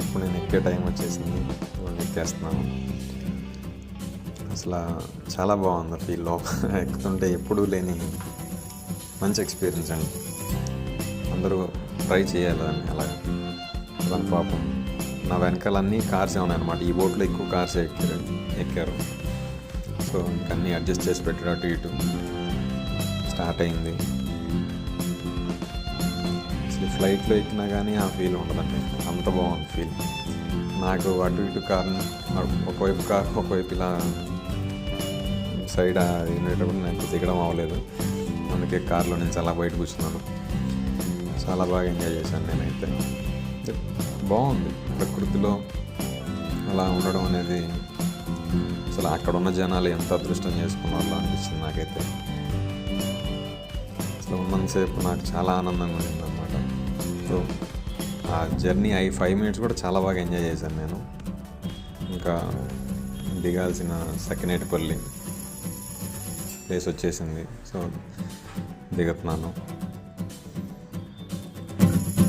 ఇప్పుడు నేను ఎక్కే టైం వచ్చేసింది. ఎక్కేస్తున్నాను. అసలు చాలా బాగుంది ఫీల్. లోపల ఎక్కుతుంటే ఎప్పుడూ లేని మంచి ఎక్స్పీరియన్స్ అండి. అందరూ ట్రై చేయాలి దాన్ని. అలాగా దాని పాపం నా వెనకాల అన్నీ కార్సే ఉన్నాయన్నమాట. ఈ బోట్లో ఎక్కువ కార్సే ఎక్కారు. సో ఇంకన్నీ అడ్జస్ట్ చేసి పెట్టారు. అటు ఇటు స్టార్ట్ అయింది. అసలు ఫ్లైట్లో ఎక్కినా కానీ ఆ ఫీల్ ఉండదండి. అంత బాగుంది ఫీల్. నాకు అటు ఇటు కార్ని ఒకవైపు కార్ ఒకవైపు ఇలా సైడ్ వినేటప్పుడు నాకు దిగడం అవ్వలేదు. అందుకే కార్లో నుంచి అలా బయట కూర్చున్నాను. చాలా బాగా ఎంజాయ్ చేశాను నేనైతే. బాగుంది ప్రకృతిలో అలా ఉండడం అనేది. అసలు అక్కడ ఉన్న జనాలు ఎంత అదృష్టం చేసుకున్నారో అనిపించింది నాకైతే. అసలు ఉన్నంతసేపు నాకు చాలా ఆనందంగా ఉండింది అన్నమాట. సో ఆ జర్నీ 5 మినిట్స్ కూడా చాలా బాగా ఎంజాయ్ చేశాను నేను. ఇంకా దిగాల్సిన సకినేటిపల్లి ప్లేస్ వచ్చేసింది. సో దిగుతున్నాను.